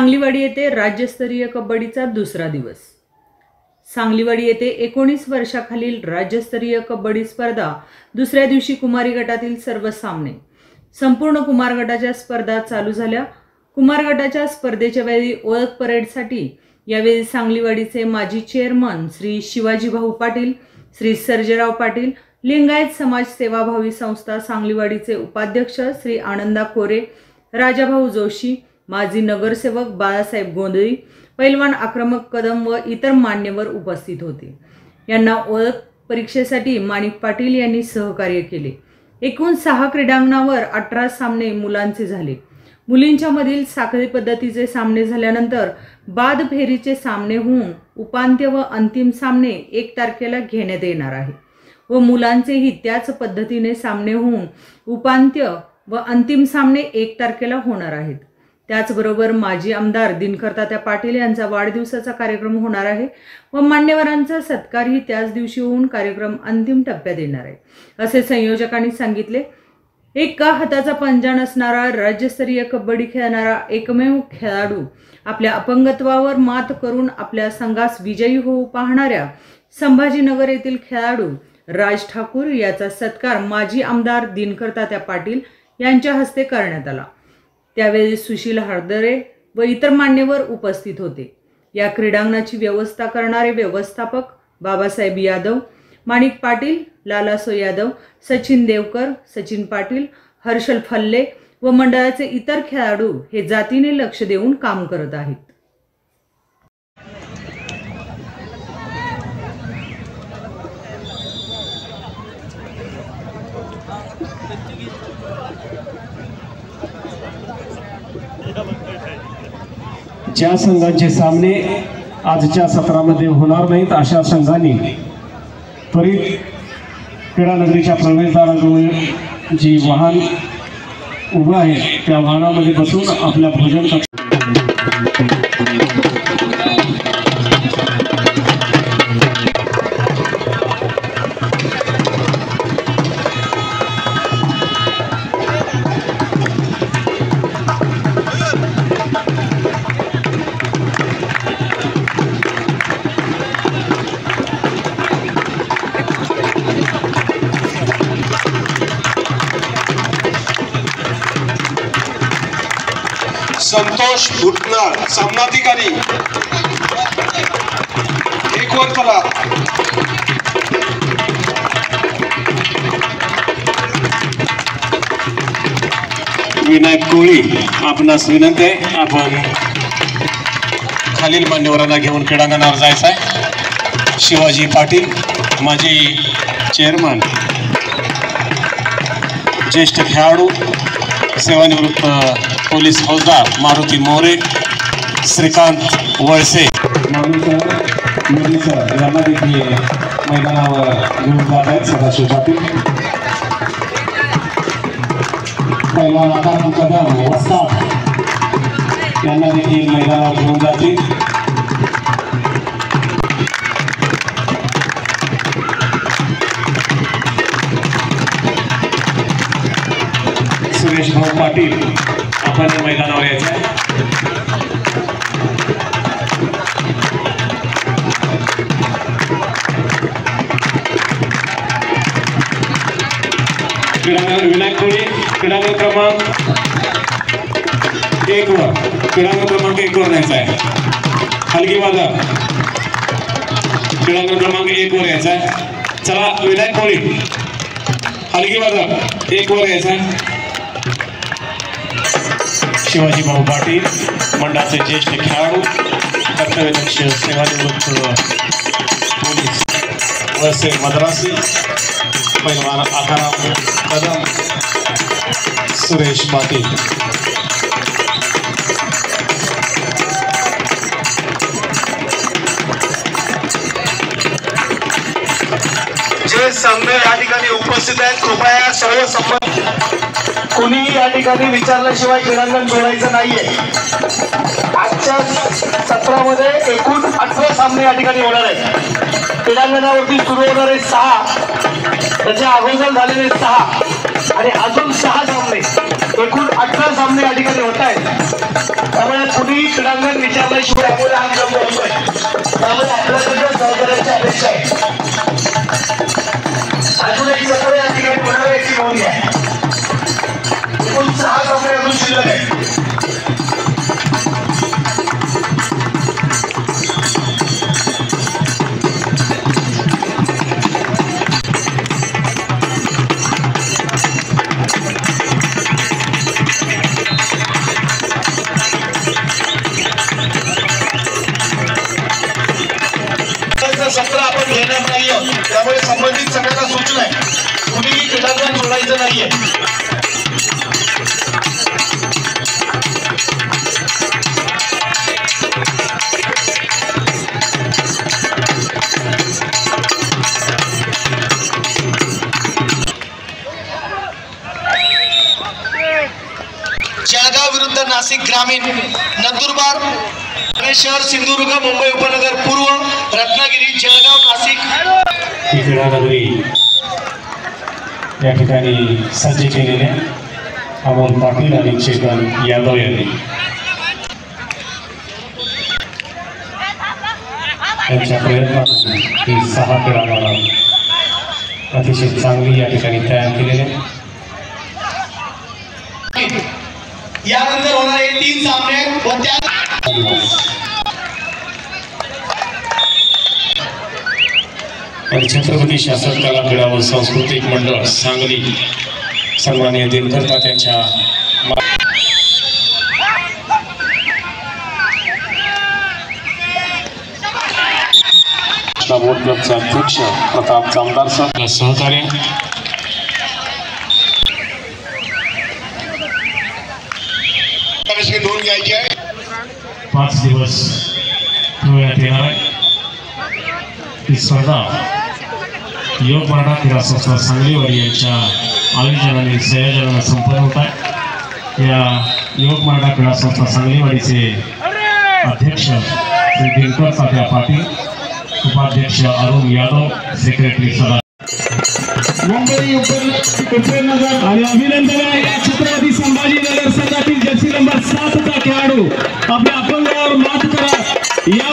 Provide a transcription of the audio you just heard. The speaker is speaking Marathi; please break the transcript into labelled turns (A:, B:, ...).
A: सांगलीवाडी येथे राज्यस्तरीय कबड्डीचा दुसरा दिवस। सांगलीवाडी येथे 19 वर्षाखालील राज्यस्तरीय कबड्डी स्पर्धा दुसऱ्या दिवशी कुमारी गटातील सर्व सामने संपूर्ण कुमार गटाच्या स्पर्धा चालू झाल्या। कुमार गटाच्या स्पर्धेच्या वेळी ओळख परेडसाठी यावेळी सांगलीवाडीचे माजी चेअरमन श्री शिवाजी भाऊ पाटील, श्री सर्जेराव पाटील, लिंगायत समाज सेवाभावी संस्था सांगलीवाडीचे उपाध्यक्ष श्री आनंदा कोरे, राजाभाऊ जोशी, माजी नगरसेवक बाळासाहेब गोंधळी, पैलवान आक्रमक कदम व इतर मान्यवर उपस्थित होते। यांना ओळख परीक्षेसाठी माणिक पाटील यांनी सहकार्य केले। एकूण 6 क्रीडांगणावर 18 सामने मुलांचे झाले। मुलींच्या मधील साखळी पद्धतीचे सामने झाल्यानंतर बाद फेरीचे सामने होऊन उपांत्य व अंतिम सामने 1 तारखेला घेण्यात येणार आहे व मुलांचेही त्याच पद्धतीने सामने होऊन उपांत्य व अंतिम सामने 1 तारखेला होणार आहेत। त्याचबरोबर माजी आमदार दिनकर तात्या पाटील यांचा वाढदिवसाचा कार्यक्रम होणार आहे व मान्यवरांचा सत्कारही त्याच दिवशी होऊन कार्यक्रम अंतिम टप्प्यात येणार आहे, असे संयोजकांनी सांगितले। एका हाताचा पंजा नसणारा राज्यस्तरीय कबड्डी खेळणारा एकमेव खेळाडू आपल्या अपंगत्वावर मात करून आपल्या संघास विजयी होऊ पाहणाऱ्या संभाजीनगर येथील खेळाडू राज ठाकूर याचा सत्कार माजी आमदार दिनकर तात्या पाटील यांच्या हस्ते करण्यात आला। त्यावेळी सुशील हरदरे व इतर मान्यवर उपस्थित होते। या क्रीडांगणाची व्यवस्था करणारे व्यवस्थापक बाबासाहेब यादव, माणिक पाटील, लालासो यादव, सचिन देवकर, सचिन पाटील, हर्षल फल्ले व मंडळाचे इतर खेळाडू हे जातीने लक्ष देऊन काम करत आहेत।
B: ज्या संघांचे सामने आजच्या सत्रामध्ये होणार नाहीत अशा संघांनी त्वरित क्रीडा नगरीच्या प्रवेशद्वाराजवळ जी वाहन उभं आहे त्या वाहनामध्ये बसून आपल्या भोजन
C: संतोष भुटनाळ सामनाधिकारी 1 वर चला।
B: विनायक कोळी आपणास विनंती आहे, आपण खालील मान्यवरांना घेऊन क्रीडांगणावर जायचं आहे। शिवाजी पाटील माजी चेअरमन, ज्येष्ठ खेळाडू सेवानिवृत्त पोलीस फौजदार मारुती मोरे, श्रीकांत वळसे यांना देखील मैदानावर घेऊन जात आहेत। सदाशिव पाटील, पैलवान आक्रमक कदम वस्ताद यांना देखील मैदानावर घेऊन जातील। सुरेश भाऊ पाटील आपण मैदानावर यायचं आहे। विनायक कोळी क्रीडांगण क्रमांक 1 वर, क्रीडांगण क्रमांक 1 वर न्यायचा आहे। हलगी वादक क्रीडांगण क्रमांक 1 वर यायचा आहे। चला विनायक कोळी हलगी वादक 1 वर यायचा आहे। शिवाजी भाऊ पाटील मंडळाचे ज्येष्ठ खेळाडू, कर्तव्यदक्ष सेवानिवृत्त पोलीस वळसे मद्रासी, पैलवान आक्रमक कदम सुरेश पाटील।
C: जे सामने या ठिकाणी उपस्थित आहेत कृपया सर्व संबंध कोणीही या ठिकाणी विचारल्याशिवाय क्रीडांगण सोडायचं नाहीये। आजच्या सत्रामध्ये एकूण 18 सामने या ठिकाणी होणार आहेत। क्रीडांगणावरती सुरू होणारे 6, त्याच्या अगोदर झालेले 6 आणि अजून 6 सामने एकूण 18 सामने या ठिकाणी होत आहेत. त्यामुळे कुणी क्रीडांगण विचारल्याशिवाय आपल्याला हा क्रम होतोय. त्यामुळे आपल्याकडे सहकार्याची अपेक्षा आहे. अजून एक सत्र या ठिकाणी होणार आहे याची नोंद घ्या. एकूण 6 सामने अजून शिल्लक आहेत. सत्र आपण घेणार नाहीये. त्यामुळे संबंधित सगळ्यांना सूचना आहे, कुणीही क्रीडांगण सोडायचं नाहीये. जळगाव विरुद्ध नाशिक ग्रामीण, नंदुरबार शहर, सिंधुदुर्ग, मुंबई उपनगर पूर्व, रत्नागिरी, जळगाव, नाशिक
B: क्रीडानगरी या ठिकाणी सज्ज केलेले अमोल पाटील आणि चेतन यादव यांनी त्यांच्या प्रयत्नातून ही 6 क्रीडांगण अतिशय चांगली या ठिकाणी तयार केलेले.
C: यानंतर होणारे 3 सामने व त्या
B: आणि छत्रपती शासक कला क्रीडा व सांस्कृतिक मंडळ सांगली सन्माननीय दिनकरता त्यांच्या बोट क्लबचे अध्यक्ष प्रताप जामदार सर सहकार्य
C: नोंद घ्यायची आहे.
B: 5 दिवस ठेवण्यात येणार आहे. ही स्पर्धा योग मराठा क्रीडा संस्था सांगलीवाडी यांच्या आयोजनाने संयोजनाने संपन्न होत आहे. या योग मराठा क्रीडा संस्था सांगलीवाडीचे अध्यक्ष श्री दिनकर तात्या पाटील, उपाध्यक्ष अरुण यादव, सेक्रेटरी सदा मुंबई उपनगर आणि अभिनंदन या छत्रपती संभाजीनगर संघातील जर्सी नंबर 7 चा खेळाडू आपल्या अपंगावर मात करा. या